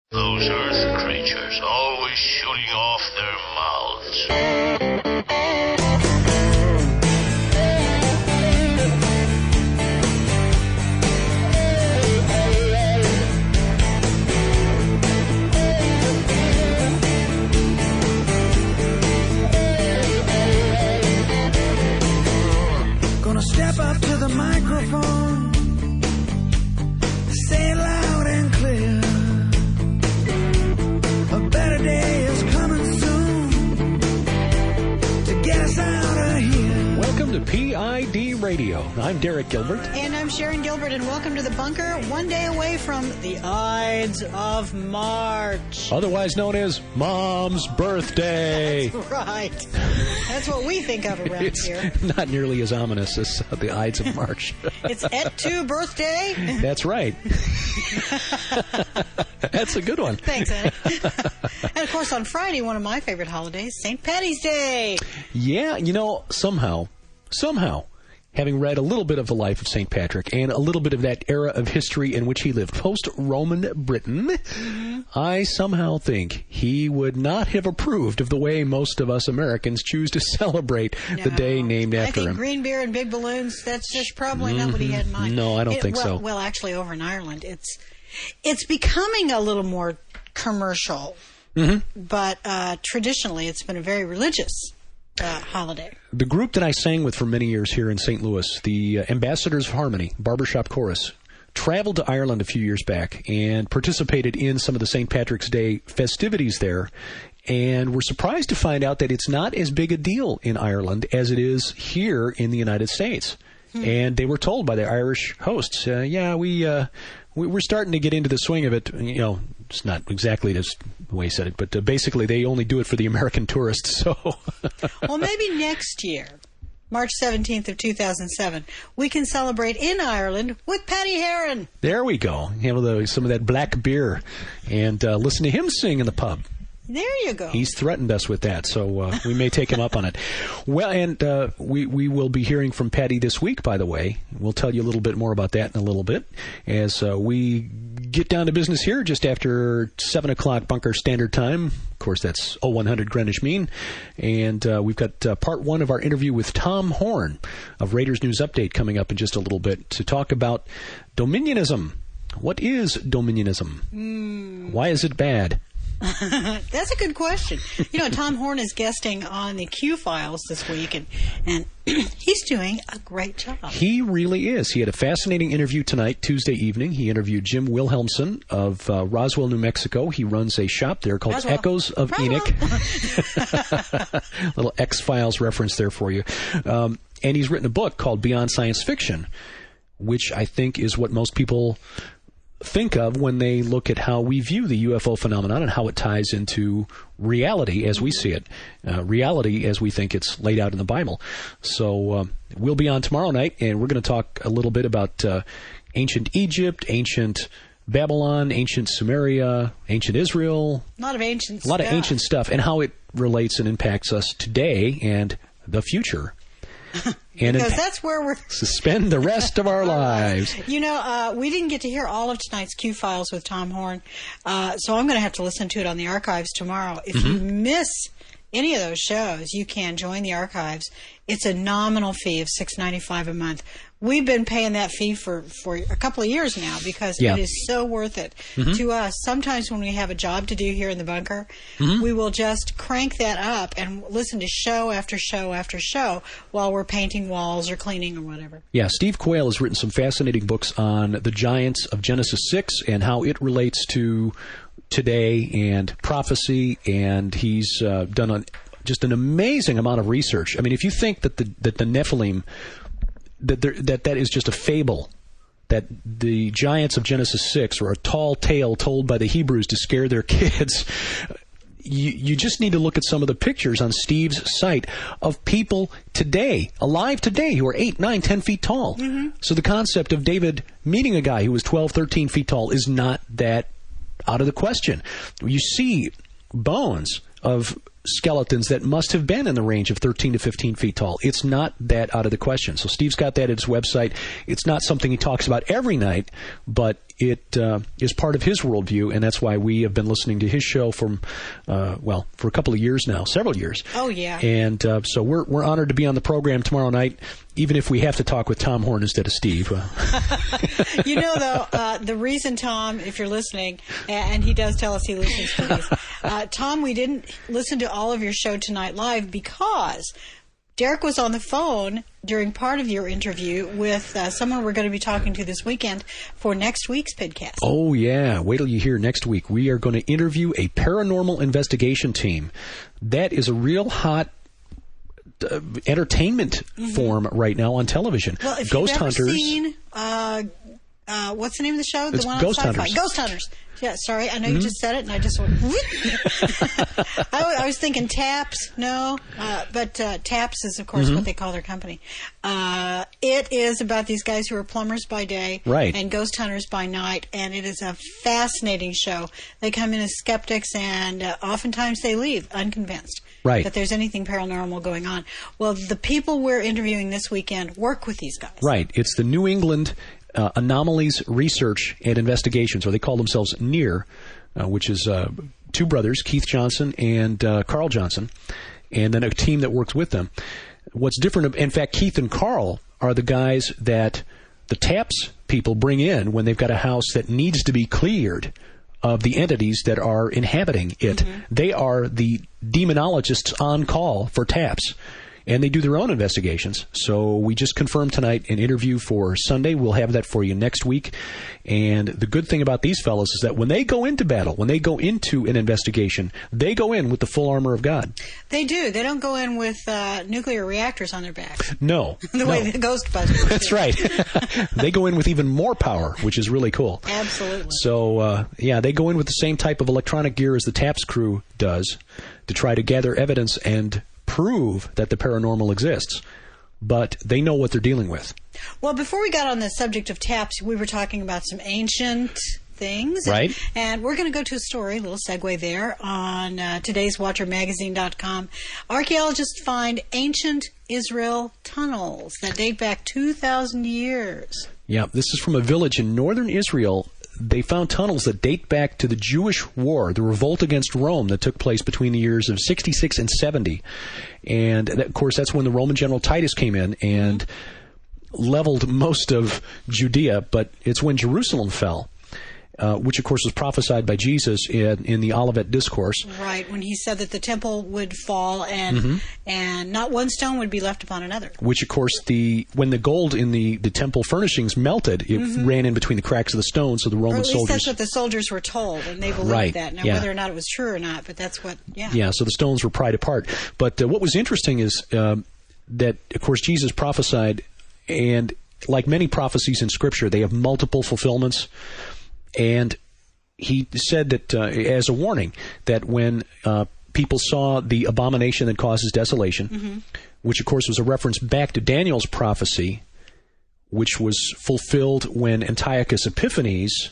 Those earth creatures always shooting off their mouths. Gonna step up to the microphone, say it loud and clear. A better day is coming soon to get us out of here. Welcome to PID Radio. I'm Derek Gilbert. And I'm Sharon Gilbert, and welcome to the bunker, one day away from the Ides of March. Otherwise known as Mom's Birthday. That's right. That's what we think of around It's here. not nearly as ominous as the Ides of March. It's Et tu birthday. That's right. That's a good one. Thanks, Annie. And, of course, on Friday, one of my favorite holidays, St. Patty's Day. Yeah, you know, somehow, having read a little bit of the life of St. Patrick and a little bit of that era of history in which he lived, post-Roman Britain, I somehow think he would not have approved of the way most of us Americans choose to celebrate the day named after him. I think green beer and big balloons, that's just probably not what he had in mind. No, I don't think so. Well, actually, over in Ireland, it's becoming a little more commercial, but traditionally it's been a very religious holiday. The group that I sang with for many years here in St. Louis, the Ambassadors of Harmony, Barbershop Chorus, traveled to Ireland a few years back and participated in some of the St. Patrick's Day festivities there, and were surprised to find out that it's not as big a deal in Ireland as it is here in the United States. And they were told by the Irish hosts, we're starting to get into the swing of it. You know, it's not exactly the way he said it, but basically they only do it for the American tourists. So, well, maybe next year, March 17th of 2007, we can celebrate in Ireland with Paddy Heron. There we go. Have some of that black beer and listen to him sing in the pub. There you go. He's threatened us with that, so we may take him up on it. Well, and we will be hearing from Paddy this week, by the way. We'll tell you a little bit more about that in a little bit as we get down to business here just after 7 o'clock Bunker Standard Time. Of course, that's 0100 Greenwich Mean. And we've got part one of our interview with Tom Horn of Raiders News Update coming up in just a little bit to talk about Dominionism. What is Dominionism? Why is it bad? That's a good question. You know, Tom Horn is guesting on the Q-Files this week, and he's doing a great job. He really is. He had a fascinating interview tonight, Tuesday evening. He interviewed Jim Wilhelmsen of Roswell, New Mexico. He runs a shop there called Echoes of Enoch. Little X-Files reference there for you. And he's written a book called Beyond Science Fiction, which I think is what most people think of when they look at how we view the UFO phenomenon and how it ties into reality as we see it, reality as we think it's laid out in the Bible. So we'll be on tomorrow night, and we're going to talk a little bit about ancient Egypt, ancient Babylon, ancient Sumeria, ancient Israel. A lot of ancient stuff, and how it relates and impacts us today and the future. And because that's where we're spend the rest of our lives. You know, we didn't get to hear all of tonight's Q-Files with Tom Horn, so I'm going to have to listen to it on the archives tomorrow. If you miss any of those shows, you can join the archives. It's a nominal fee of $6.95 a month. We've been paying that fee for a couple of years now because it is so worth it to us. Sometimes when we have a job to do here in the bunker, we will just crank that up and listen to show after show after show while we're painting walls or cleaning or whatever. Yeah, Steve Quayle has written some fascinating books on the giants of Genesis 6 and how it relates to today and prophecy, and he's done just an amazing amount of research. I mean, if you think that the Nephilim, that is just a fable, that the giants of Genesis 6 are a tall tale told by the Hebrews to scare their kids, you just need to look at some of the pictures on Steve's site of people today, alive today, who are 8, 9, 10 feet tall. So the concept of David meeting a guy who was 12, 13 feet tall is not that out of the question. You see bones of skeletons that must have been in the range of 13 to 15 feet tall. It's not that out of the question. So Steve's got that at his website. It's not something he talks about every night, but it is part of his worldview, and that's why we have been listening to his show for a couple of years now, several years. Oh, yeah. And so we're honored to be on the program tomorrow night, even if we have to talk with Tom Horn instead of Steve. You know, though, the reason, Tom, if you're listening, and he does tell us he listens to these, Tom, we didn't listen to all of your show tonight live because Derek was on the phone during part of your interview with someone we're going to be talking to this weekend for next week's podcast. Oh, yeah. Wait till you hear next week. We are going to interview a paranormal investigation team. That is a real hot entertainment form right now on television. Well, if Ghost you've ever Hunters. Seen, what's the name of the show? It's the one Ghost on Sci-Fi. Hunters. Ghost Hunters. Yeah, sorry. I know you just said it, and I just went... I was thinking Taps. No. But Taps is, of course, what they call their company. It is about these guys who are plumbers by day and ghost hunters by night, and it is a fascinating show. They come in as skeptics, and oftentimes they leave unconvinced that there's anything paranormal going on. Well, the people we're interviewing this weekend work with these guys. Right. It's the New England Anomalies Research and Investigations, or they call themselves NEAR, which is two brothers, Keith Johnson and Carl Johnson, and then a team that works with them. What's different, in fact, Keith and Carl are the guys that the TAPS people bring in when they've got a house that needs to be cleared of the entities that are inhabiting it. They are the demonologists on call for TAPS. And they do their own investigations. So we just confirmed tonight an interview for Sunday. We'll have that for you next week. And the good thing about these fellows is that when they go into battle, when they go into an investigation, they go in with the full armor of God. They do. They don't go in with nuclear reactors on their backs. No. way the Ghostbusters That's right. They go in with even more power, which is really cool. Absolutely. So, they go in with the same type of electronic gear as the TAPS crew does to try to gather evidence and prove that the paranormal exists, but they know what they're dealing with. Well, before we got on the subject of TAPS, we were talking about some ancient things. Right. And we're going to go to a story, a little segue there, on today's WatcherMagazine.com. Archaeologists find ancient Israel tunnels that date back 2,000 years. Yeah, this is from a village in northern Israel. They found tunnels that date back to the Jewish War, the revolt against Rome that took place between the years of 66 and 70. And, of course, that's when the Roman general Titus came in and leveled most of Judea, but it's when Jerusalem fell. Which, of course, was prophesied by Jesus in the Olivet Discourse. Right, when he said that the temple would fall and not one stone would be left upon another. Which, of course, when the gold in the temple furnishings melted, it ran in between the cracks of the stone, so the Roman soldiers... Or at least that's what the soldiers were told, and they believed that. Now, whether or not it was true or not, but that's what... Yeah, so the stones were pried apart. But what was interesting is that, of course, Jesus prophesied, and like many prophecies in Scripture, they have multiple fulfillments. And he said that, as a warning, that when people saw the abomination that causes desolation, which, of course, was a reference back to Daniel's prophecy, which was fulfilled when Antiochus Epiphanes,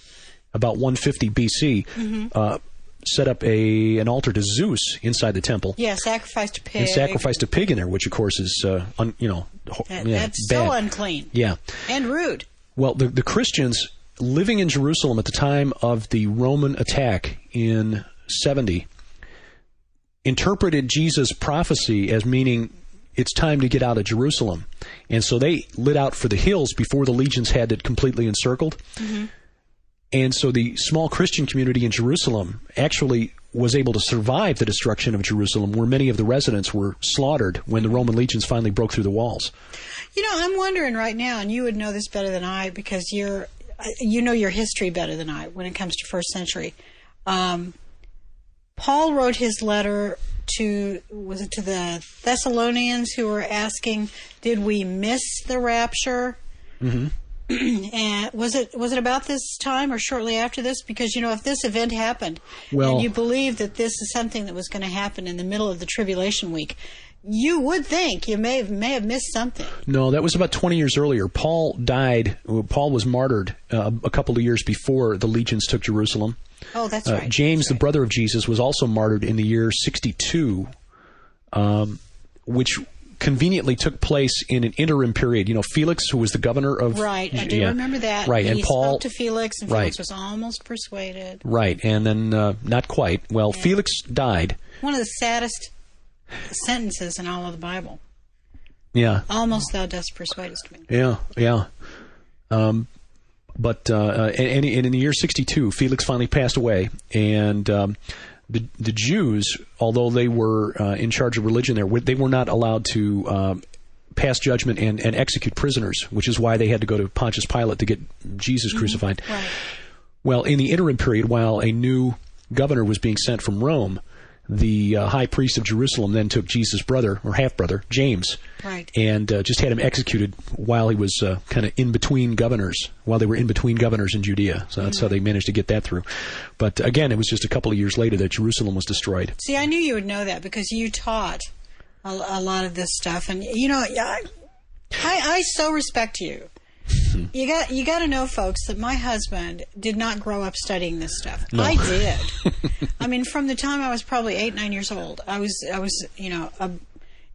about 150 BC, set up an altar to Zeus inside the temple. Yeah, sacrificed a pig. And sacrificed a pig in there, which, of course, is, that's so unclean. Yeah. And rude. Well, the Christians living in Jerusalem at the time of the Roman attack in 70 interpreted Jesus' prophecy as meaning it's time to get out of Jerusalem. And so they lit out for the hills before the legions had it completely encircled. And so the small Christian community in Jerusalem actually was able to survive the destruction of Jerusalem, where many of the residents were slaughtered when the Roman legions finally broke through the walls. You know, I'm wondering right now, and you would know this better than I because you know your history better than I when it comes to first century. Paul wrote his letter to the Thessalonians who were asking, did we miss the rapture? And was it about this time or shortly after this? Because, if this event happened and you believe that this is something that was going to happen in the middle of the tribulation week, you would think you may have missed something. No, that was about 20 years earlier. Paul died. Paul was martyred a couple of years before the legions took Jerusalem. Oh, that's right. James, the brother of Jesus, was also martyred in the year 62, which conveniently took place in an interim period. Felix, who was the governor of... Right, I do remember that. Right, and Paul... spoke to Felix, and Felix was almost persuaded. Right, and then not quite. Well, Felix died. One of the saddest sentences in all of the Bible. Yeah. Almost thou dost persuade us to me. Yeah. But in the year 62, Felix finally passed away, and the Jews, although they were in charge of religion there, they were not allowed to pass judgment and execute prisoners, which is why they had to go to Pontius Pilate to get Jesus crucified. Right. Well, in the interim period, while a new governor was being sent from Rome, the high priest of Jerusalem then took Jesus' brother, or half-brother, James, and just had him executed while he was kind of in between governors, while they were in between governors in Judea. So that's how they managed to get that through. But again, it was just a couple of years later that Jerusalem was destroyed. See, I knew you would know that because you taught a lot of this stuff. And, I so respect you. You got to know, folks, that my husband did not grow up studying this stuff. No. I did. I mean, from the time I was probably 8, 9 years old, I was in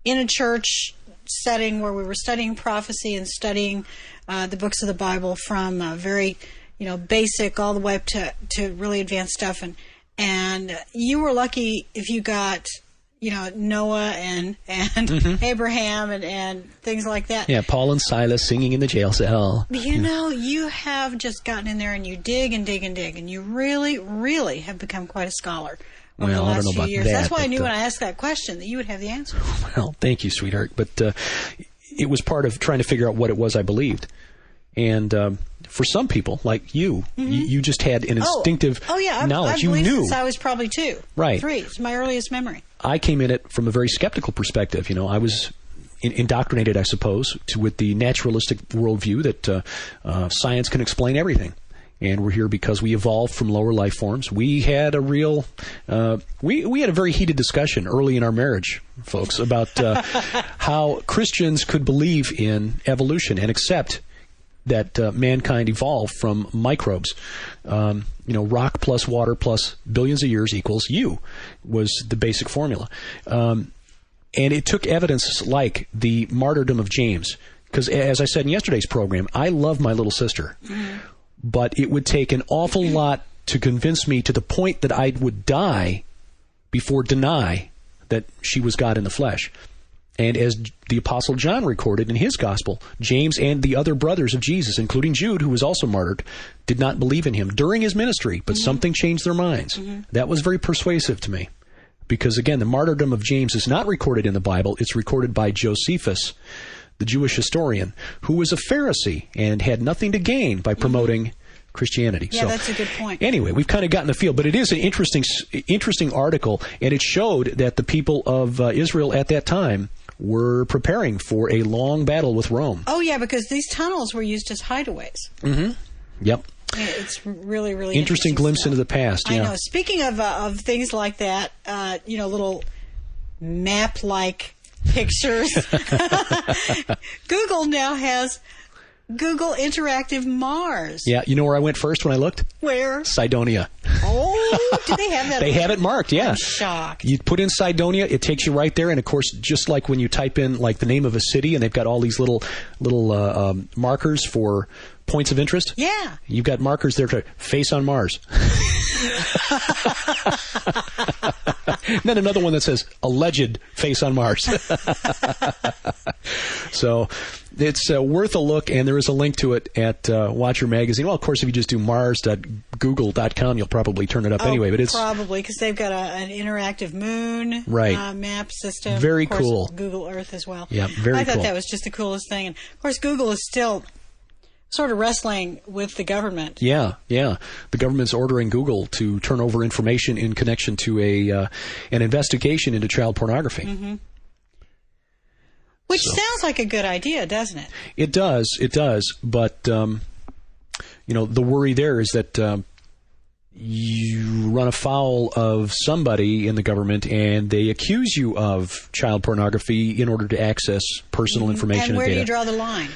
a church setting where we were studying prophecy and studying the books of the Bible from very, basic all the way up to really advanced stuff. And you were lucky if you got Noah and Abraham and things like that. Yeah, Paul and Silas singing in the jail cell. You have just gotten in there and you dig and dig and dig, and you really, really have become quite a scholar over the last few years. That's why I knew when I asked that question that you would have the answer. Well, thank you, sweetheart. But it was part of trying to figure out what it was I believed. And for some people, like you, you just had an instinctive knowledge. You knew. Since I was probably 2, right. 3. It's my earliest memory. I came in it from a very skeptical perspective. I was indoctrinated, I suppose, with the naturalistic worldview that science can explain everything. And we're here because we evolved from lower life forms. We had a real, we had a very heated discussion early in our marriage, folks, about how Christians could believe in evolution and accept that mankind evolved from microbes. Rock plus water plus billions of years equals you was the basic formula. And it took evidence like the martyrdom of James. Because as I said in yesterday's program, I love my little sister. But it would take an awful lot to convince me to the point that I would die before deny that she was God in the flesh. And as the Apostle John recorded in his gospel, James and the other brothers of Jesus, including Jude, who was also martyred, did not believe in him during his ministry, but something changed their minds. That was very persuasive to me. Because, again, the martyrdom of James is not recorded in the Bible. It's recorded by Josephus, the Jewish historian, who was a Pharisee and had nothing to gain by promoting Christianity. Yeah, that's a good point. Anyway, we've kind of gotten the feel, but it is an interesting article, and it showed that the people of Israel at that time were preparing for a long battle with Rome. Oh, yeah, because these tunnels were used as hideaways. Yep. It's really, really interesting glimpse into the past. Yeah. I know. Speaking of things like that, little map-like pictures. Google now has Google Interactive Mars. Yeah, you know where I went first when I looked? Where? Cydonia. Oh, do they have that? They have it marked, yeah. I'm shocked. You put in Cydonia, it takes you right there, and of course, just like when you type in like the name of a city, and they've got all these little markers for points of interest. Yeah. You've got markers there to face on Mars. And then another one that says alleged face on Mars. So it's worth a look, and there is a link to it at Watcher Magazine. Well, of course, if you just do mars.google.com, you'll probably turn it up anyway. But it's probably because they've got an interactive moon map system. Very of course, cool. Google Earth as well. Yeah, very cool. I thought that was just the coolest thing. And of course, Google is still sort of wrestling with the government. Yeah. The government's ordering Google to turn over information in connection to an investigation into child pornography. Which sounds like a good idea, doesn't it? It does. But, the worry there is that you run afoul of somebody in the government and they accuse you of child pornography in order to access personal information and where data. Do you draw the line?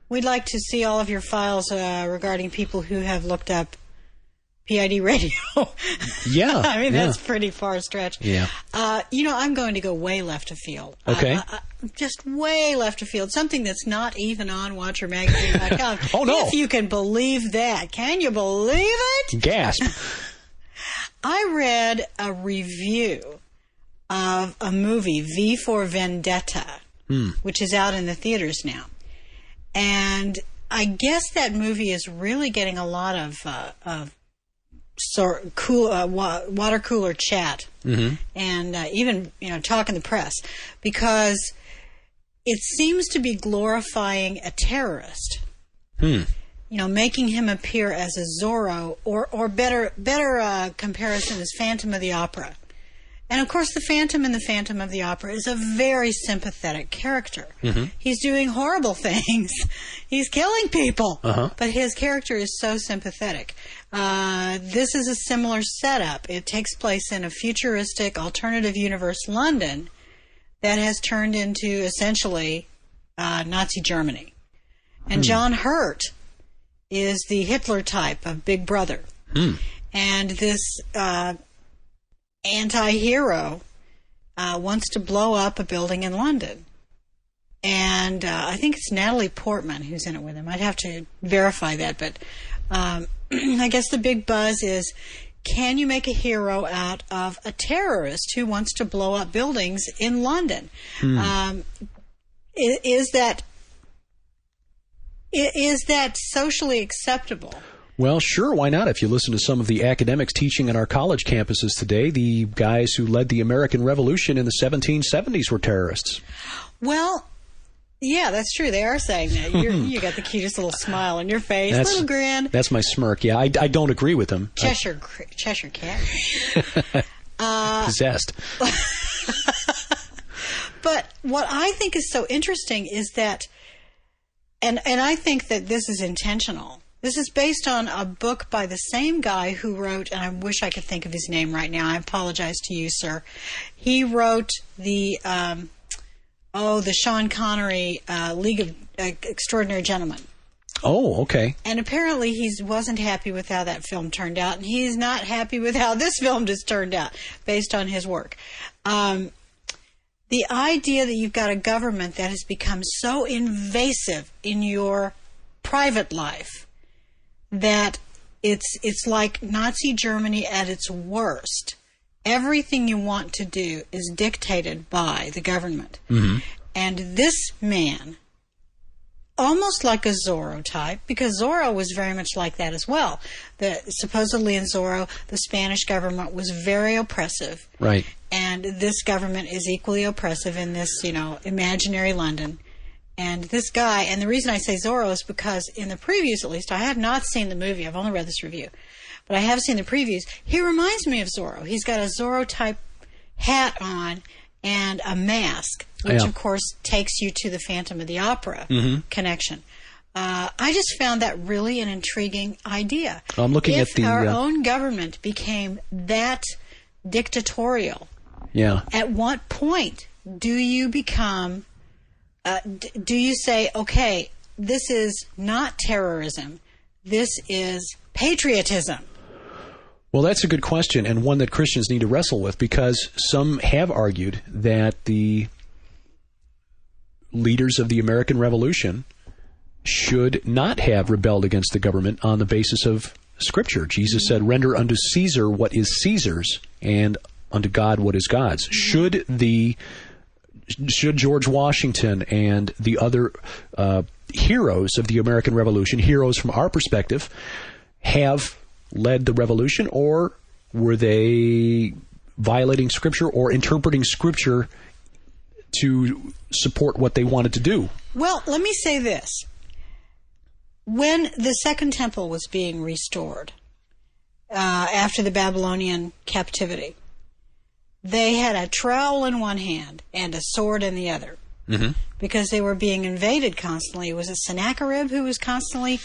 We'd like to see all of your files regarding people who have looked up PID radio. Yeah. I mean, that's pretty far stretch. Yeah. I'm going to go way left of field. Okay. Just way left of field. Something that's not even on WatcherMagazine.com. Oh, no. If you can believe that. Can you believe it? Gasp. I read a review of a movie, V for Vendetta, which is out in the theaters now. And I guess that movie is really getting a lot of water cooler chat, and even talk in the press, because it seems to be glorifying a terrorist, making him appear as a Zorro, or better comparison is Phantom of the Opera. And of course, the Phantom in the Phantom of the Opera is a very sympathetic character. He's doing horrible things. He's killing people. But his character is so sympathetic. This is a similar setup. It takes place in a futuristic alternative universe London that has turned into essentially Nazi Germany. And John Hurt is the Hitler type of Big Brother. And this anti-hero wants to blow up a building in London. And I think it's Natalie Portman who's in it with him. I'd have to verify that, but I guess the big buzz is, can you make a hero out of a terrorist who wants to blow up buildings in London? Is that socially acceptable? Well, sure, why not? If you listen to some of the academics teaching on our college campuses today, the guys who led the American Revolution in the 1770s were terrorists. Well, yeah, that's true. They are saying that. You got the cutest little smile on your face, little grin. That's my smirk. Yeah, I don't agree with them. Cheshire cat. Possessed. But what I think is so interesting is that, and I think that this is intentional. This is based on a book by the same guy who wrote, and I wish I could think of his name right now. I apologize to you, sir. He wrote the Sean Connery League of Extraordinary Gentlemen. Oh, okay. And apparently he wasn't happy with how that film turned out, and he's not happy with how this film just turned out, based on his work. The idea that you've got a government that has become so invasive in your private life that it's like Nazi Germany at its worst. Everything you want to do is dictated by the government. And this man, almost like a Zorro type, because Zorro was very much like that as well. Supposedly in Zorro, the Spanish government was very oppressive. Right. And this government is equally oppressive in this, imaginary London. And this guy, and the reason I say Zorro is because in the previews, at least, I have not seen the movie. I've only read this review. But I have seen the previews. He reminds me of Zorro. He's got a Zorro-type hat on and a mask, which, of course, takes you to the Phantom of the Opera connection. I just found that really an intriguing idea. I'm looking if at the our own government became that dictatorial, at what point do you become... do you say, okay, this is not terrorism, this is patriotism? Well, that's a good question, and one that Christians need to wrestle with, because some have argued that the leaders of the American Revolution should not have rebelled against the government on the basis of Scripture. Jesus said, render unto Caesar what is Caesar's, and unto God what is God's. Should George Washington and the other heroes of the American Revolution, heroes from our perspective, have led the revolution, or were they violating Scripture or interpreting Scripture to support what they wanted to do? Well, let me say this. When the Second Temple was being restored after the Babylonian captivity, they had a trowel in one hand and a sword in the other, because they were being invaded constantly. It was a Sennacherib who was constantly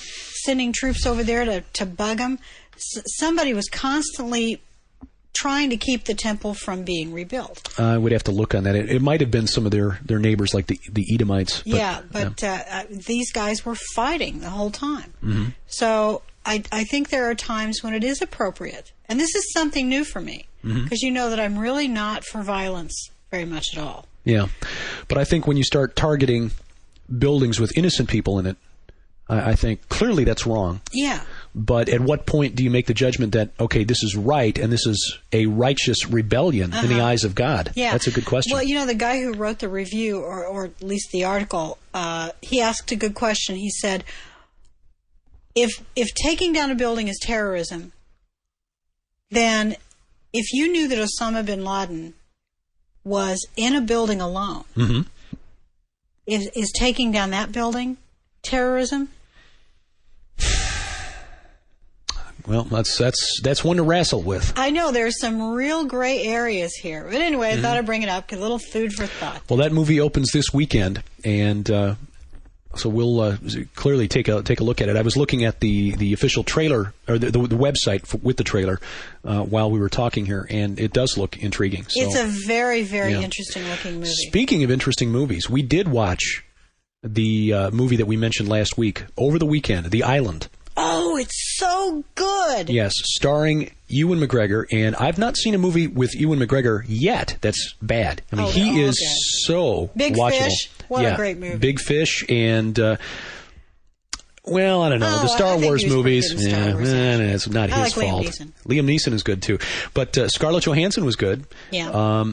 sending troops over there to bug them. Somebody was constantly trying to keep the temple from being rebuilt. I would have to look on that. It might have been some of their neighbors, like the Edomites. But these guys were fighting the whole time. So I think there are times when it is appropriate. And this is something new for me, because you know that I'm really not for violence very much at all. Yeah. But I think when you start targeting buildings with innocent people in it, I think clearly that's wrong. Yeah. But at what point do you make the judgment that, okay, this is right and this is a righteous rebellion in the eyes of God? Yeah. That's a good question. Well, you know, the guy who wrote the review, or at least the article, he asked a good question. He said, if taking down a building is terrorism, then if you knew that Osama bin Laden was in a building alone, is taking down that building terrorism? Well, that's one to wrestle with. I know there's some real gray areas here, but anyway, I thought I'd bring it up. A little food for thought. Well, that movie opens this weekend, and so we'll clearly take a look at it. I was looking at the official trailer, or the website with the trailer while we were talking here, and it does look intriguing. So, it's a very, very interesting looking movie. Speaking of interesting movies, we did watch the movie that we mentioned last week over the weekend, The Island. Oh, it's so good. Yes, starring Ewan McGregor, and I've not seen a movie with Ewan McGregor yet that's bad. I mean, he is so Big watchable. Fish, what a great movie. Big Fish, and well, I don't know, the Star Wars movies. It's not his fault. Liam Neeson is good too, but Scarlett Johansson was good. Yeah.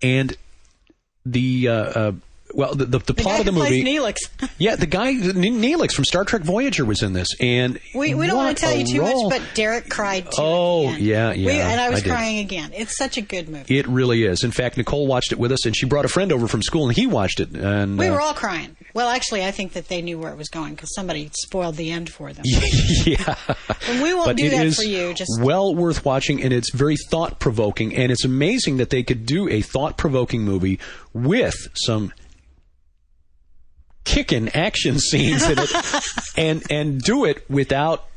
And the the plot of the movie. Neelix. Yeah, the guy Neelix from Star Trek Voyager was in this, and we don't want to tell you too much, but Derek cried too. Oh, yeah, and I was crying again. It's such a good movie. It really is. In fact, Nicole watched it with us, and she brought a friend over from school, and he watched it. And we were all crying. Well, actually, I think that they knew where it was going because somebody spoiled the end for them. Yeah, and we won't do that for you. Just well worth watching, and it's very thought provoking, and it's amazing that they could do a thought provoking movie with some kicking action scenes in it, and do it without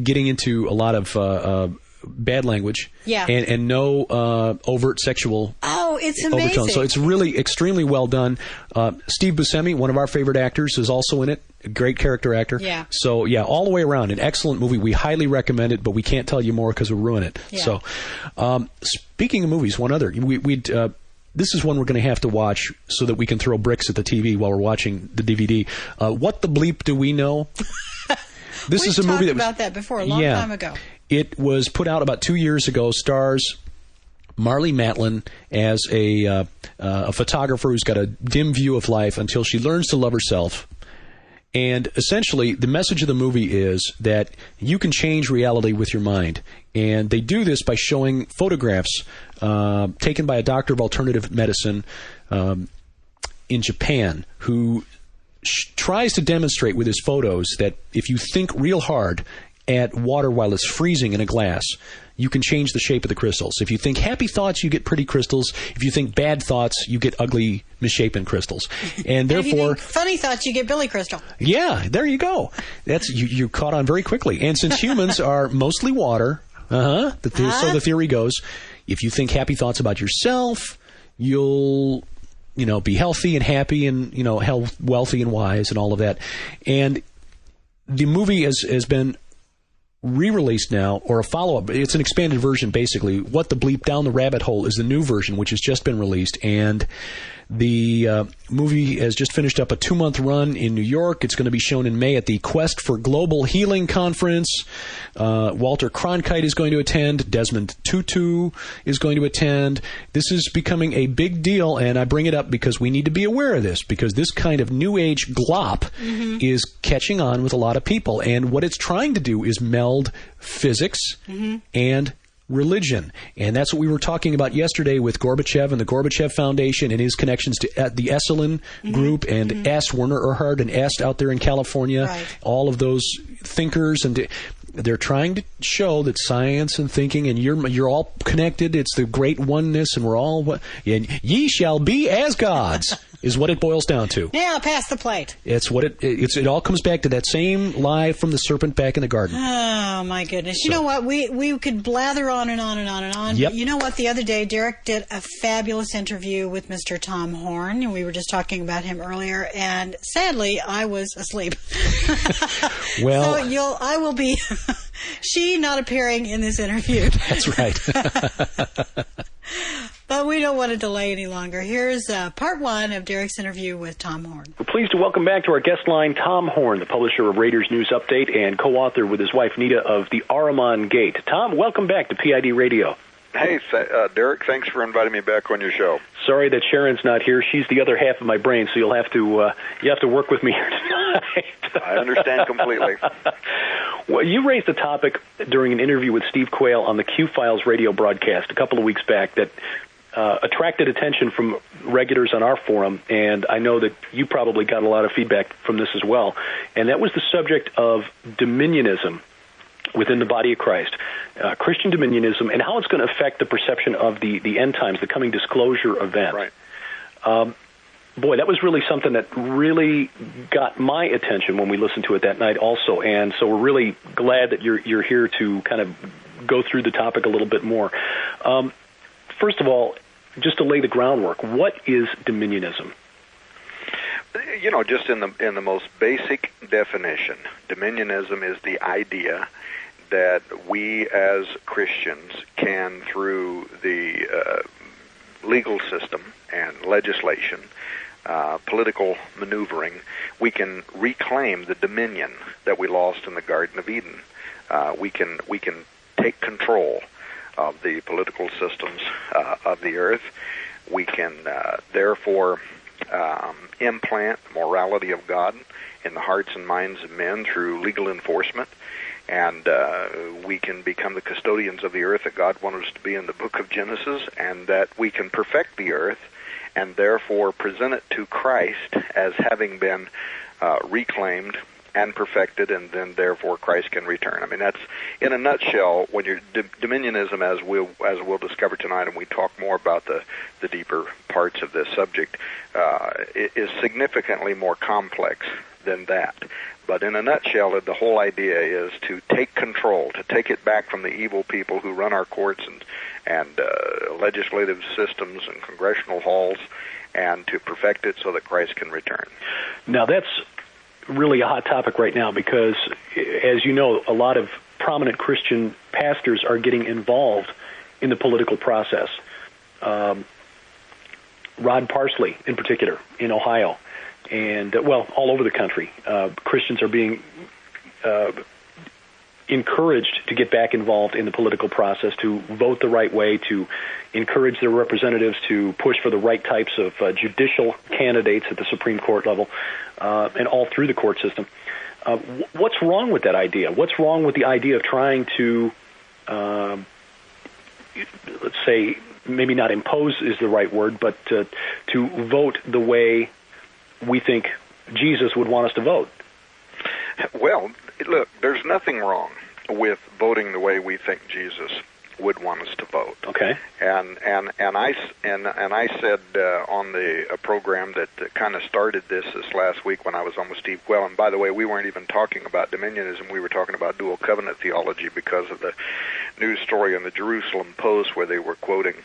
getting into a lot of bad language, and no overt sexual it's amazing. overtones. So it's really extremely well done. Steve Buscemi, one of our favorite actors, is also in it. A great character actor. Yeah. So all the way around, an excellent movie. We highly recommend it, but we can't tell you more because we'll ruin it. Yeah. So, speaking of movies, one other this is one we're going to have to watch so that we can throw bricks at the TV while we're watching the DVD. What the bleep do we know? This is a movie that was about that before a long time ago. It was put out about 2 years ago. Stars Marlee Matlin as a photographer who's got a dim view of life until she learns to love herself. And essentially, the message of the movie is that you can change reality with your mind. And they do this by showing photographs taken by a doctor of alternative medicine in Japan who tries to demonstrate with his photos that if you think real hard at water while it's freezing in a glass, you can change the shape of the crystals. If you think happy thoughts, you get pretty crystals. If you think bad thoughts, you get ugly, misshapen crystals. And therefore, if you think funny thoughts, you get Billy Crystal. Yeah, there you go. That's you caught on very quickly. And since humans are mostly water, so the theory goes, if you think happy thoughts about yourself, you'll be healthy and happy and wealthy and wise and all of that. And the movie has been re-released now, or a follow-up. It's an expanded version, basically. What the Bleep Down the Rabbit Hole is the new version, which has just been released. And the movie has just finished up a 2-month run in New York. It's going to be shown in May at the Quest for Global Healing Conference. Walter Cronkite is going to attend. Desmond Tutu is going to attend. This is becoming a big deal, and I bring it up because we need to be aware of this, because this kind of New Age glop is catching on with a lot of people. And what it's trying to do is meld physics and religion. And that's what we were talking about yesterday with Gorbachev and the Gorbachev Foundation and his connections to the Esalen group and S. Werner Erhard and Est out there in California. Right. All of those thinkers, and they're trying to show that science and thinking and you're all connected. It's the great oneness, and we're all and ye shall be as gods. is what it boils down to. Now, pass the plate. It's what it all comes back to that same lie from the serpent back in the garden. Oh, my goodness. You know what? We could blather on and on and on and on. Yep. But you know what? The other day, Derek did a fabulous interview with Mr. Tom Horn, and we were just talking about him earlier, and sadly, I was asleep. Well, so I will be she not appearing in this interview. That's right. But we don't want to delay any longer. Here's part one of Derek's interview with Tom Horn. We're pleased to welcome back to our guest line Tom Horn, the publisher of Raiders News Update and co-author with his wife Nita of the Ahriman Gate. Tom, welcome back to PID Radio. Hey, Derek, thanks for inviting me back on your show. Sorry that Sharon's not here. She's the other half of my brain, so you'll have to work with me here tonight. I understand completely. Well, you raised a topic during an interview with Steve Quayle on the Q-Files radio broadcast a couple of weeks back that attracted attention from regulars on our forum, and I know that you probably got a lot of feedback from this as well, and that was the subject of Dominionism within the body of Christ, Christian Dominionism, and how it's going to affect the perception of the end times, the coming disclosure event. Right. Boy, that was really something that really got my attention when we listened to it that night also, and so we're really glad that you're here to kind of go through the topic a little bit more. First of all, just to lay the groundwork, what is Dominionism? You know, just in the most basic definition, Dominionism is the idea that we as Christians can, through the legal system and legislation, political maneuvering, we can reclaim the dominion that we lost in the Garden of Eden. We can take control of the political systems of the earth. We can therefore implant the morality of God in the hearts and minds of men through legal enforcement, and we can become the custodians of the earth that God wanted us to be in the book of Genesis, and that we can perfect the earth and therefore present it to Christ as having been reclaimed and perfected, and then therefore Christ can return. I mean, that's in a nutshell. When you're Dominionism, as we'll discover tonight, and we talk more about the deeper parts of this subject, it is significantly more complex than that. But in a nutshell, the whole idea is to take control, to take it back from the evil people who run our courts and legislative systems and congressional halls, and to perfect it so that Christ can return. Now, that's really a hot topic right now because, as you know, a lot of prominent Christian pastors are getting involved in the political process. Rod Parsley, in particular, in Ohio, and, all over the country, Christians are being encouraged to get back involved in the political process, to vote the right way, to encourage their representatives to push for the right types of judicial candidates at the Supreme Court level, and all through the court system. What's wrong with that idea? What's wrong with the idea of trying to, let's say, maybe not impose is the right word, but to vote the way we think Jesus would want us to vote? Well, look, there's nothing wrong with voting the way we think Jesus would want us to vote. Okay. And I said on the program that kind of started this last week when I was on with Steve Quayle, and by the way, we weren't even talking about Dominionism, we were talking about dual covenant theology because of the news story in the Jerusalem Post where they were quoting,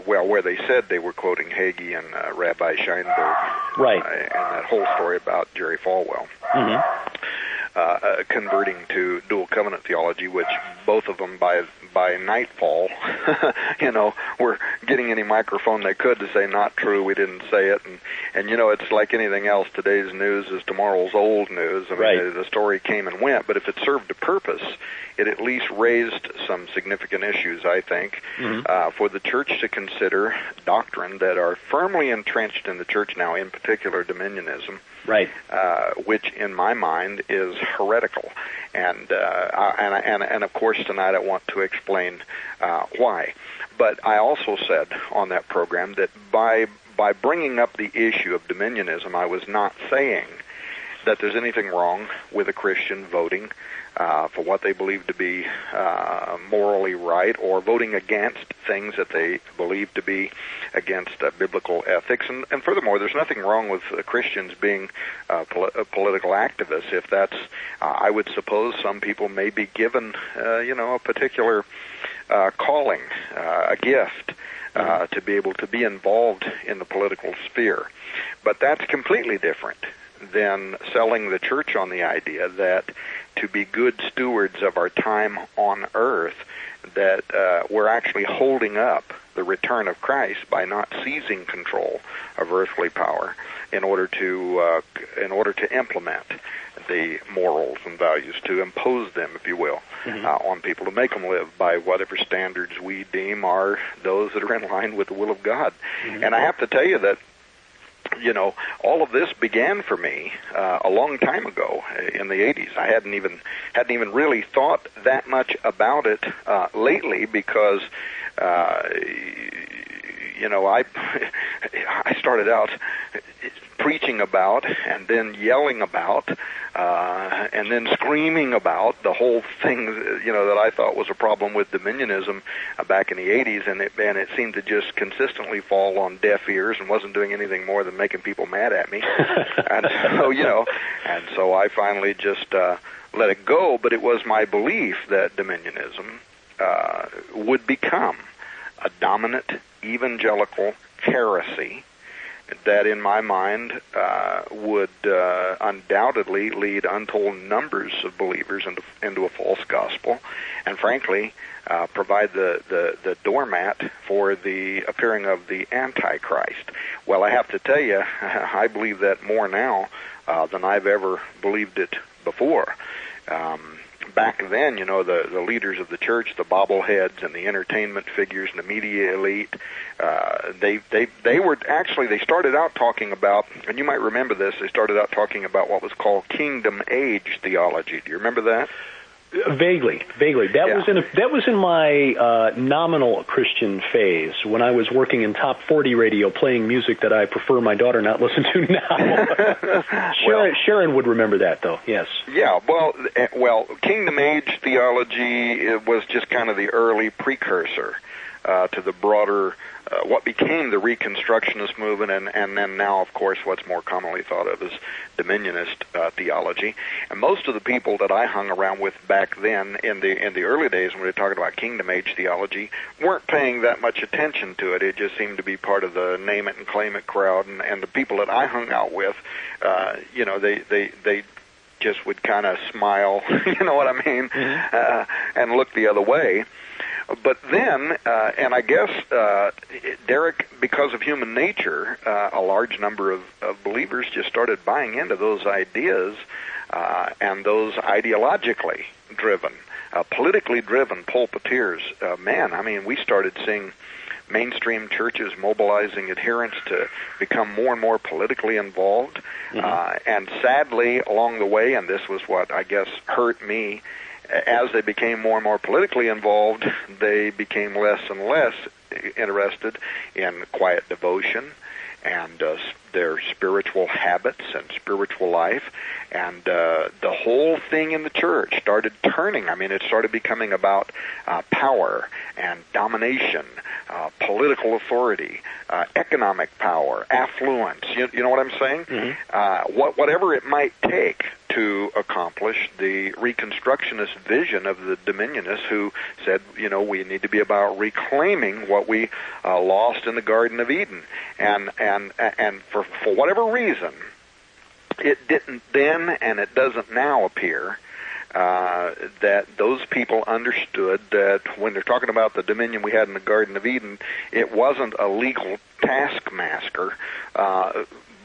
where they said they were quoting Hagee and Rabbi Scheinberg, right, and that whole story about Jerry Falwell. Mm-hmm. Converting to dual covenant theology, which both of them by nightfall, were getting any microphone they could to say not true, we didn't say it, and it's like anything else. Today's news is tomorrow's old news. I mean, right. The story came and went, but if it served a purpose, it at least raised some significant issues, I think, for the church to consider doctrine that are firmly entrenched in the church now, in particular Dominionism, right? Which, in my mind, is heretical, and of course tonight I want to explain why. But I also said on that program that by bringing up the issue of Dominionism, I was not saying that there's anything wrong with a Christian voting for what they believe to be morally right, or voting against things that they believe to be against biblical ethics. And furthermore, there's nothing wrong with Christians being political activists. If that's, I would suppose some people may be given, a particular calling, a gift, to be able to be involved in the political sphere. But that's completely different than selling the church on the idea that to be good stewards of our time on earth, that we're actually holding up the return of Christ by not seizing control of earthly power in order to implement the morals and values, to impose them, if you will, on people, to make them live by whatever standards we deem are those that are in line with the will of God. And I have to tell you that, all of this began for me a long time ago in the 80s. I hadn't even really thought that much about it lately, because I started out preaching about, and then yelling about, and then screaming about the whole thing, that I thought was a problem with Dominionism back in the 80s, and it seemed to just consistently fall on deaf ears and wasn't doing anything more than making people mad at me. And so I finally just let it go. But it was my belief that Dominionism would become a dominant evangelical heresy that, in my mind, would undoubtedly lead untold numbers of believers into a false gospel, and frankly, provide the doormat for the appearing of the Antichrist. Well, I have to tell you, I believe that more now than I've ever believed it before. Back then, the leaders of the church, the bobbleheads and the entertainment figures and the media elite, they started out talking about, and you might remember this, they started out talking about what was called kingdom age theology. Do you remember that? Vaguely. That was in my nominal Christian phase, when I was working in top 40 radio, playing music that I prefer my daughter not listen to now. Sharon would remember that, though. Yes. Yeah. Well, kingdom age theology was just kind of the early precursor to the broader, what became the Reconstructionist movement, and then now, of course, what's more commonly thought of as Dominionist theology. And most of the people that I hung around with back then, in the early days when we were talking about kingdom age theology, weren't paying that much attention to it. It just seemed to be part of the name it and claim it crowd. And the people that I hung out with, they just would kind of smile, you know what I mean, and look the other way. But then, and I guess, Derek, because of human nature, a large number of believers just started buying into those ideas, and those ideologically driven, politically driven pulpiteers. We started seeing mainstream churches mobilizing adherents to become more and more politically involved. And sadly, along the way, and this was what I guess hurt me, as they became more and more politically involved, they became less and less interested in quiet devotion and their spiritual habits and spiritual life. And the whole thing in the church started turning. It started becoming about power and domination, political authority, economic power, affluence. You know what I'm saying? Whatever it might take to accomplish the Reconstructionist vision of the Dominionists, who said, we need to be about reclaiming what we lost in the Garden of Eden. And for whatever reason, it didn't then, and it doesn't now appear that those people understood that when they're talking about the dominion we had in the Garden of Eden, it wasn't a legal taskmaster,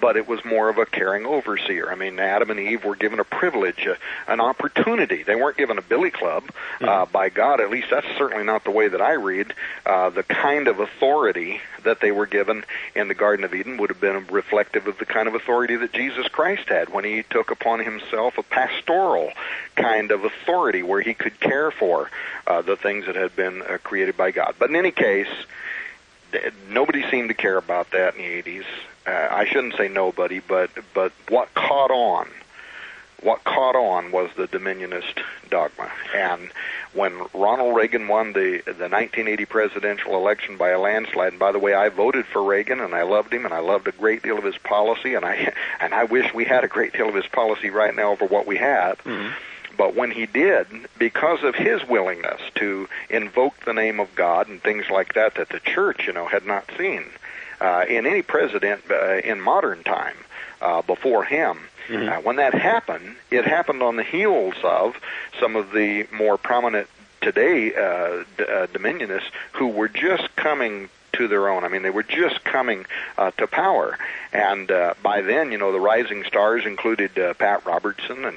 but it was more of a caring overseer. Adam and Eve were given a privilege, an opportunity. They weren't given a billy club by God. At least that's certainly not the way that I read. The kind of authority that they were given in the Garden of Eden would have been reflective of the kind of authority that Jesus Christ had when he took upon himself a pastoral kind of authority where he could care for the things that had been created by God. But in any case, nobody seemed to care about that in the 80s. I shouldn't say nobody, but what caught on what caught on was the Dominionist dogma. And when Ronald Reagan won the 1980 presidential election by a landslide, and by the way, I voted for Reagan, and I loved him, and I loved a great deal of his policy, and I wish we had a great deal of his policy right now over what we have. Mm-hmm. But when he did, because of his willingness to invoke the name of God and things like that the church, had not seen in any president in modern time before him. Mm-hmm. When that happened, it happened on the heels of some of the more prominent today Dominionists who were just coming to their own. I mean, they were just coming to power. And by then, the rising stars included Pat Robertson and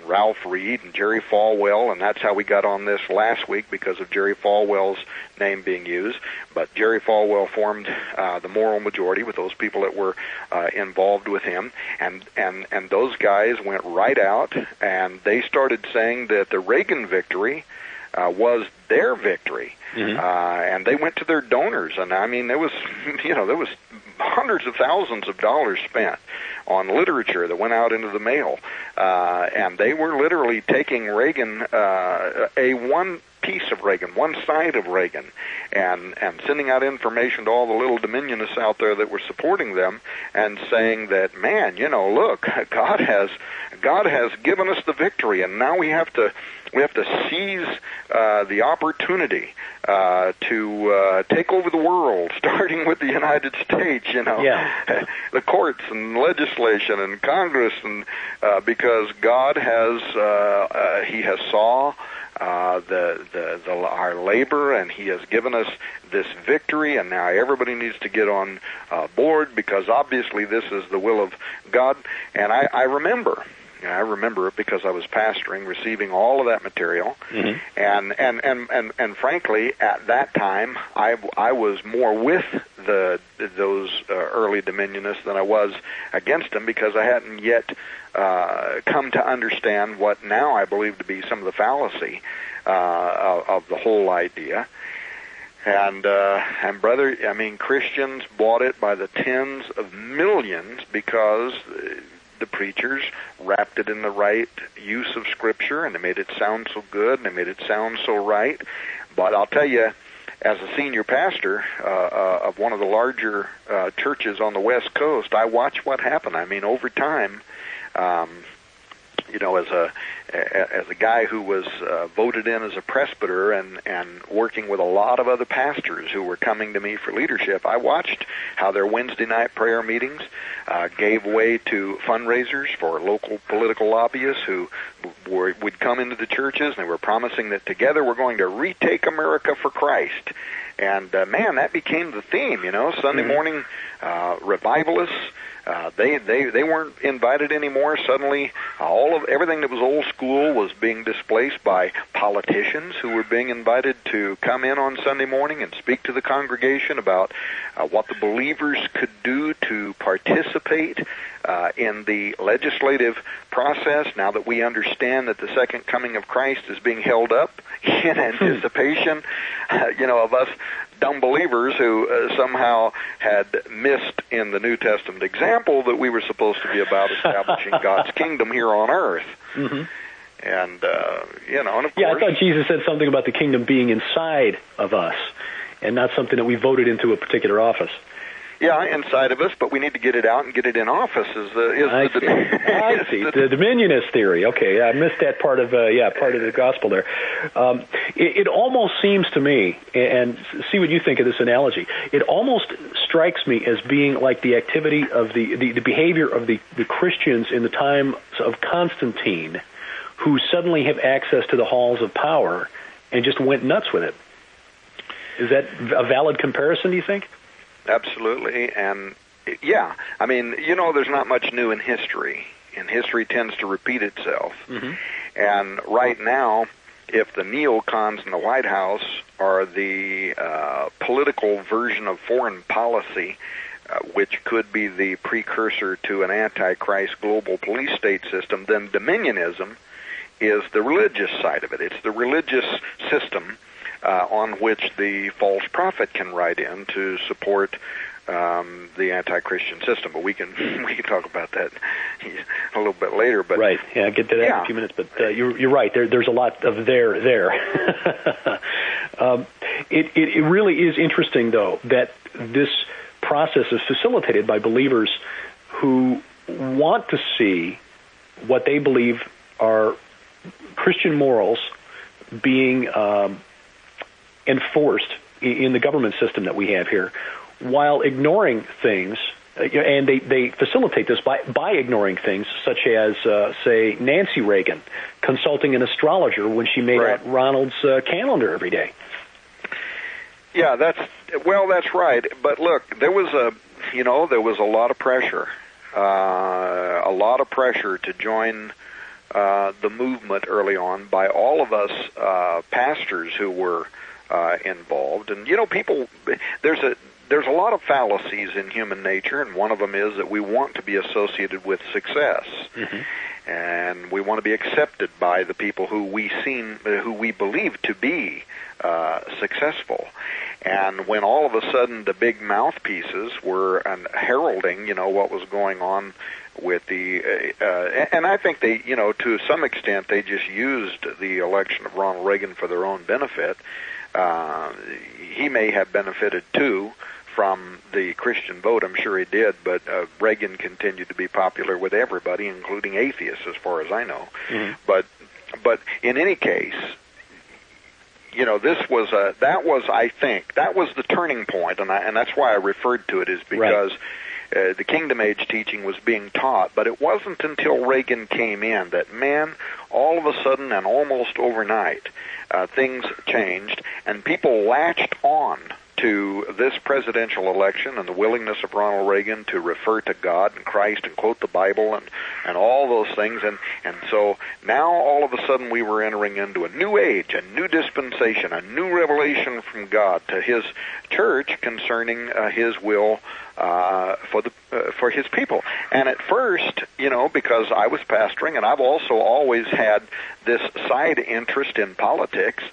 Ralph Reed and Jerry Falwell, and that's how we got on this last week because of Jerry Falwell's name being used. But Jerry Falwell formed the moral majority with those people that were involved with him, and those guys went right out, and they started saying that the Reagan victory was their victory. Mm-hmm. And they went to their donors, and I mean, there was hundreds of thousands of dollars spent on literature that went out into the mail, and they were literally taking Reagan, one piece of Reagan, one side of Reagan, and sending out information to all the little Dominionists out there that were supporting them, and saying that, man, look, God has given us the victory, and now we have to seize the opportunity to take over the world, starting with the United States, the courts and legislation and Congress, and because God has He has saw our labor, and He has given us this victory, and now everybody needs to get on board because obviously this is the will of God. And I remember it because I was pastoring, receiving all of that material, mm-hmm. and frankly, at that time, I was more with those early Dominionists than I was against them because I hadn't yet come to understand what now I believe to be some of the fallacy of the whole idea. And brother, I mean, Christians bought it by the tens of millions because the preachers wrapped it in the right use of Scripture, and they made it sound so good, and they made it sound so right. But I'll tell you, as a senior pastor of one of the larger churches on the West Coast, I watched what happened. I mean, over time, as a guy who was voted in as a presbyter and working with a lot of other pastors who were coming to me for leadership, I watched how their Wednesday night prayer meetings gave way to fundraisers for local political lobbyists who would come into the churches, and they were promising that together we're going to retake America for Christ. And man, that became the theme. Sunday morning revivalists. They weren't invited anymore. Suddenly, everything that was old school was being displaced by politicians who were being invited to come in on Sunday morning and speak to the congregation about what the believers could do to participate in the legislative process. Now that we understand that the second coming of Christ is being held up in anticipation, of us dumb believers who somehow had missed in the New Testament example that we were supposed to be about establishing God's kingdom here on earth. Mm-hmm. And, and of course... I thought Jesus said something about the kingdom being inside of us and not something that we voted into a particular office. Yeah, inside of us, but we need to get it out and get it in office. I see. The Dominionist theory. Okay, I missed that part of the gospel there. It almost seems to me, and see what you think of this analogy. It almost strikes me as being like the activity of the behavior of the Christians in the time of Constantine, who suddenly have access to the halls of power and just went nuts with it. Is that a valid comparison, do you think? Absolutely, and yeah, I mean, there's not much new in history, and history tends to repeat itself. Mm-hmm. And right now, if the neocons in the White House are the political version of foreign policy, which could be the precursor to an antichrist global police state system, then Dominionism is the religious side of it. It's the religious system on which the false prophet can write in to support the anti-Christian system. But we can talk about that a little bit later. But right, yeah, I'll get to that in a few minutes. But you're right. There's a lot of there. It really is interesting, though, that this process is facilitated by believers who want to see what they believe are Christian morals being enforced in the government system that we have here, while ignoring things, and they facilitate this by ignoring things such as, say, Nancy Reagan consulting an astrologer when she made out Ronald's calendar every day. Yeah, that's right. But look, there was a lot of pressure, to join the movement early on by all of us pastors who were involved. And people, there's a lot of fallacies in human nature, and one of them is that we want to be associated with success. Mm-hmm. And we want to be accepted by the people who we believe to be successful. And when all of a sudden the big mouthpieces were heralding, what was going on with the, and I think they, to some extent, they just used the election of Ronald Reagan for their own benefit. He may have benefited too from the Christian vote. I'm sure he did, but Reagan continued to be popular with everybody, including atheists, as far as I know. Mm-hmm. But in any case, this was I think that was the turning point, and that's why I referred to it, is because the Kingdom Age teaching was being taught, but it wasn't until Reagan came in that, all of a sudden and almost overnight, things changed, and people latched on to this presidential election and the willingness of Ronald Reagan to refer to God and Christ and quote the Bible and all those things. And so now all of a sudden we were entering into a new age, a new dispensation, a new revelation from God to His church concerning His will for His people. And at first, because I was pastoring and I've also always had this side interest in politics,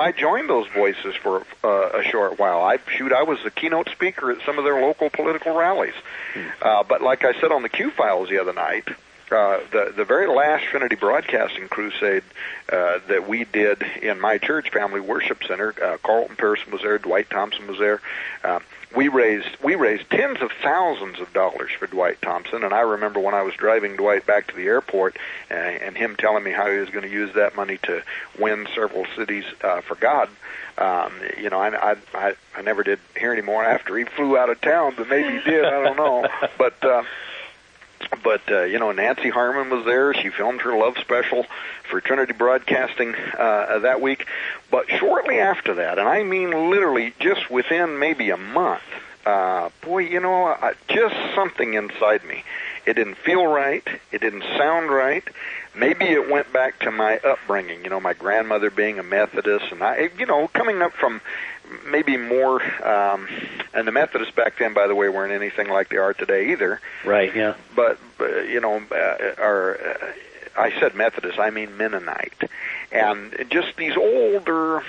I joined those voices for a short while. I was the keynote speaker at some of their local political rallies. But like I said on the Q-Files the other night, the very last Trinity Broadcasting Crusade that we did in my church, Family Worship Center, Carlton Pearson was there, Dwight Thompson was there. We raised tens of thousands of dollars for Dwight Thompson, and I remember when I was driving Dwight back to the airport and him telling me how he was going to use that money to win several cities for God. I never did hear any more after he flew out of town, but maybe he did. I don't know. But Nancy Harmon was there. She filmed her love special for Trinity Broadcasting that week. But shortly after that, and I mean literally just within maybe a month, just something inside me. It didn't feel right. It didn't sound right. Maybe it went back to my upbringing, my grandmother being a Methodist, and I, coming up from maybe more, and the Methodists back then, by the way, weren't anything like they are today either. Right, yeah. But I said Methodist, I mean Mennonite. And just these older,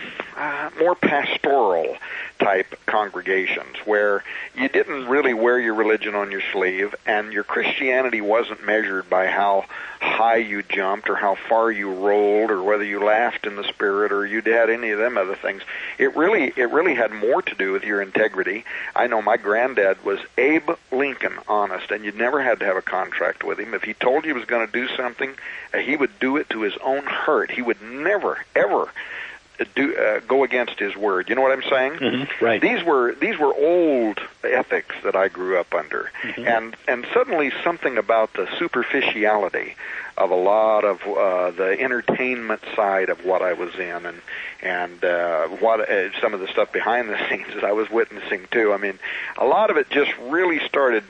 more pastoral type congregations where you didn't really wear your religion on your sleeve, and your Christianity wasn't measured by how high you jumped or how far you rolled or whether you laughed in the spirit or you had any of them other things. It really had more to do with your integrity. I know my granddad was Abe Lincoln honest, and you never had to have a contract with him. If he told you he was going to do something, he would do it to his own hurt. He would never, ever go against his word. You know what I'm saying? Mm-hmm, right. These were old ethics that I grew up under, mm-hmm. and suddenly something about the superficiality of a lot of the entertainment side of what I was in, and what some of the stuff behind the scenes that I was witnessing too. I mean, a lot of it just really started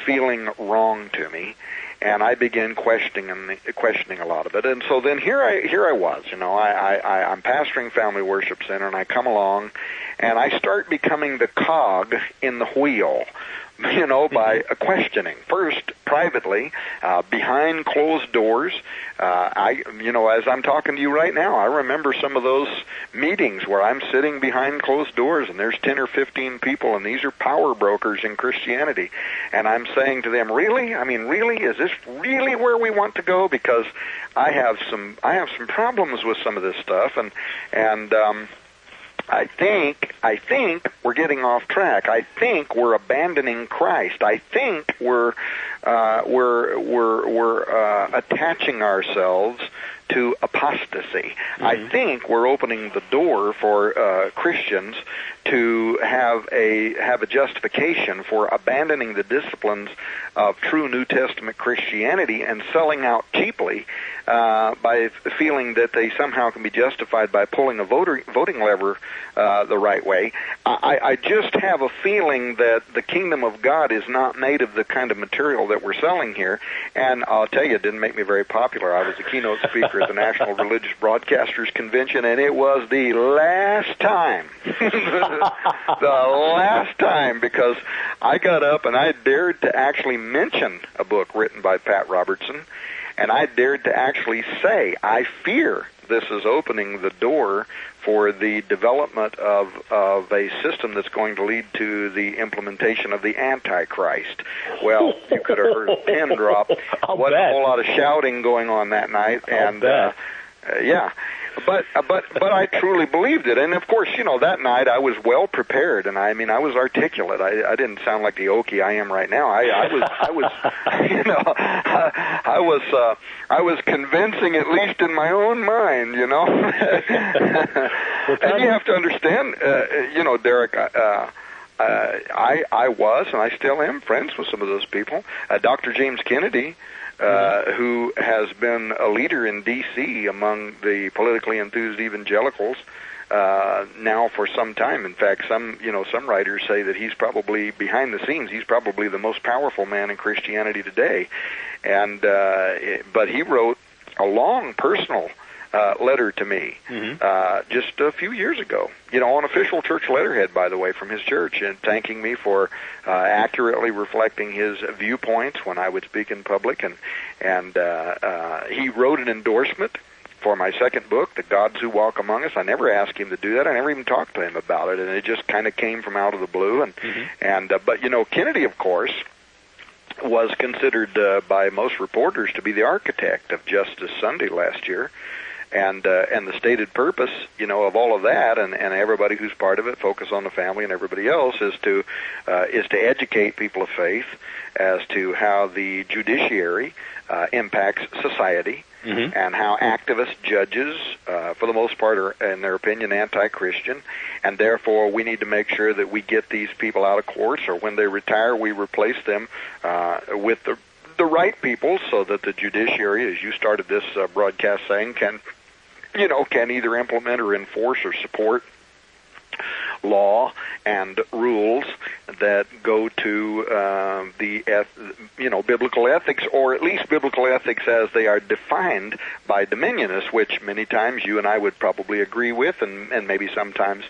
feeling wrong to me. And I began questioning a lot of it, and so then here I was, I'm pastoring Family Worship Center, and I come along, and I start becoming the cog in the wheel by questioning. First, privately, behind closed doors. As I'm talking to you right now, I remember some of those meetings where I'm sitting behind closed doors and there's 10 or 15 people, and these are power brokers in Christianity. And I'm saying to them, really? I mean, really? Is this really where we want to go? Because I have some problems with some of this stuff, and I think we're getting off track. I think we're abandoning Christ. I think we're attaching ourselves to apostasy. Mm-hmm. I think we're opening the door for Christians to have a justification for abandoning the disciplines of true New Testament Christianity and selling out cheaply by feeling that they somehow can be justified by pulling a voting lever the right way. I just have a feeling that the kingdom of God is not made of the kind of material that we're selling here. And I'll tell you, it didn't make me very popular. I was a keynote speaker at the National Religious Broadcasters Convention, and it was the last time. The last time, because I got up and I dared to actually mention a book written by Pat Robertson, and I dared to actually say, I fear this is opening the door for the development of a system that's going to lead to the implementation of the Antichrist. Well, you could have heard a pin drop. What a whole lot of shouting going on that night, and yeah. But I truly believed it, and of course, that night I was well prepared, and I was articulate. I didn't sound like the Okie I am right now. I was convincing, at least in my own mind, And you have to understand, Derek. I was, and I still am, friends with some of those people. Dr. James Kennedy, who has been a leader in D.C. among the politically enthused evangelicals now for some time. In fact, some writers say that he's probably, behind the scenes, he's probably the most powerful man in Christianity today. And but he wrote a long personal letter to me just a few years ago, on official church letterhead, by the way, from his church, and thanking me for accurately reflecting his viewpoints when I would speak in public. And he wrote an endorsement for my second book, The Gods Who Walk Among Us. I never asked him to do that. I never even talked to him about it, and it just kind of came from out of the blue. But Kennedy, of course, was considered by most reporters to be the architect of Justice Sunday last year. And the stated purpose, of all of that, and everybody who's part of it, Focus on the Family and everybody else, is to educate people of faith as to how the judiciary impacts society, and how activist judges, for the most part, are, in their opinion, anti-Christian, and therefore we need to make sure that we get these people out of courts, or when they retire, we replace them with the right people, so that the judiciary, as you started this broadcast saying, can either implement or enforce or support law and rules that go to biblical ethics, or at least biblical ethics as they are defined by Dominionists, which many times you and I would probably agree with, and maybe sometimes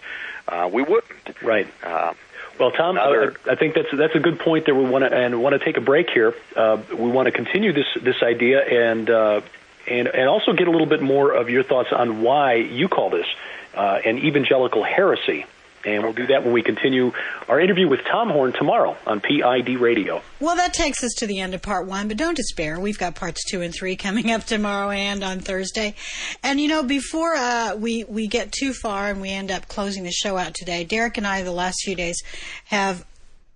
we wouldn't. Right. Well, Tom, I think that's a good point there. We want to take a break here. We want to continue this idea and also get a little bit more of your thoughts on why you call this an evangelical heresy. And we'll do that when we continue our interview with Tom Horn tomorrow on PID Radio. Well, that takes us to the end of part 1, but don't despair. We've got parts 2 and 3 coming up tomorrow and on Thursday. And, before we get too far and we end up closing the show out today, Derek and I, the last few days, have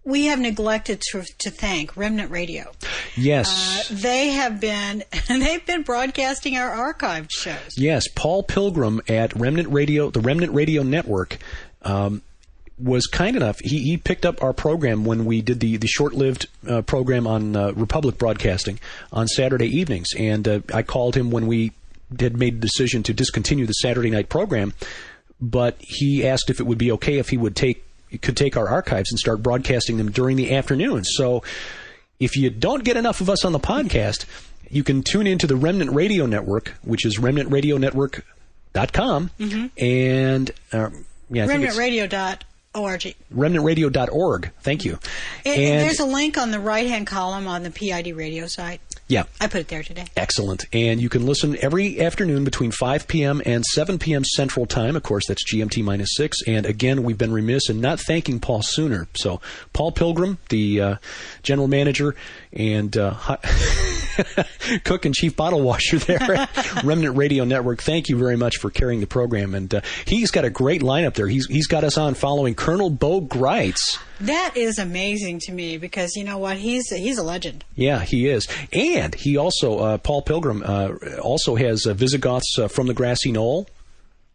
neglected to thank Remnant Radio. Yes. They've been broadcasting our archived shows. Yes, Paul Pilgrim at Remnant Radio, the Remnant Radio Network, was kind enough. He picked up our program when we did the short-lived program on Republic Broadcasting on Saturday evenings, and I called him when we had made the decision to discontinue the Saturday night program, but he asked if it would be okay if he could take our archives and start broadcasting them during the afternoon. So if you don't get enough of us on the podcast, you can tune into the Remnant Radio Network, which is remnantradionetwork.com, and... RemnantRadio.org. O-R-G. remnantradio.org. Thank you. And there's a link on the right-hand column on the PID radio site. Yeah. I put it there today. Excellent. And you can listen every afternoon between 5 p.m. and 7 p.m. Central Time. Of course, that's GMT minus 6. And again, we've been remiss in not thanking Paul sooner. So, Paul Pilgrim, the general manager and cook and chief bottle washer there at Remnant Radio Network, thank you very much for carrying the program. And he's got a great lineup there. He's got us on following Colonel Bo Greitz. That is amazing to me because, you know what, he's a legend. Yeah, he is. And he also, Paul Pilgrim, also has Visigoths from the Grassy Knoll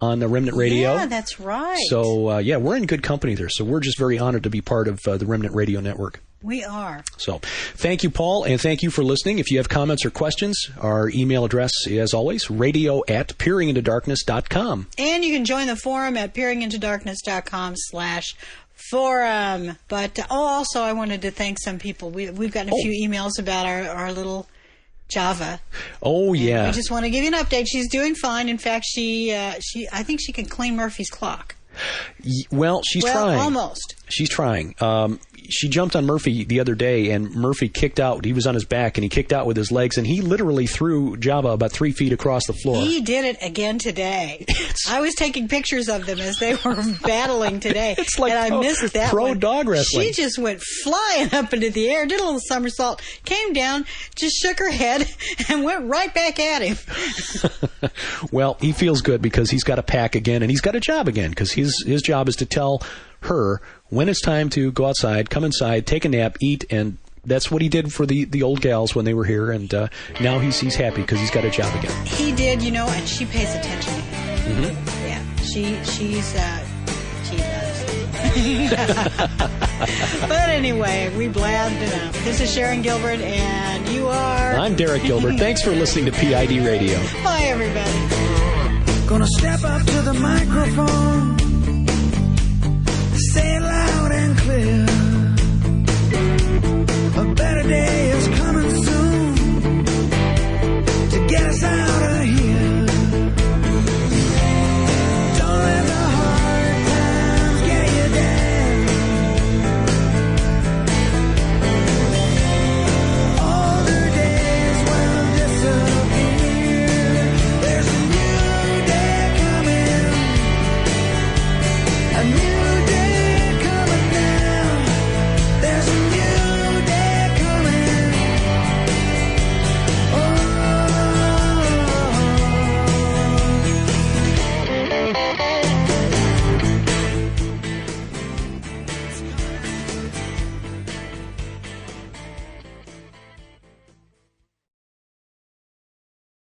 on the Remnant Radio. Yeah, that's right. So, yeah, we're in good company there. So we're just very honored to be part of the Remnant Radio Network. We are. So thank you, Paul, and thank you for listening. If you have comments or questions, our email address, as always, radio@peeringintodarkness.com. And you can join the forum at peeringintodarkness.com/forum. But, also, I wanted to thank some people. We've gotten a few emails about our little Java. Oh, yeah. And I just want to give you an update. She's doing fine. In fact, I think she can clean Murphy's clock. Well, she's trying. Almost. She's trying. She jumped on Murphy the other day, and Murphy kicked out. He was on his back, and he kicked out with his legs, and he literally threw Java about 3 feet across the floor. He did it again today. I was taking pictures of them as they were battling today, it's like and I missed that pro one. Dog wrestling. She just went flying up into the air, did a little somersault, came down, just shook her head, and went right back at him. Well, he feels good because he's got a pack again, and he's got a job again, because his job is to tell her when it's time to go outside, come inside, take a nap, eat, and that's what he did for the old gals when they were here, and now he's happy because he's got a job again. He did, and she pays attention to him. Mm-hmm. Yeah, she does. But anyway, we blabbed enough. This is Sharon Gilbert, and you are... I'm Derek Gilbert. Thanks for listening to PID Radio. Bye, everybody. Gonna step up to the microphone.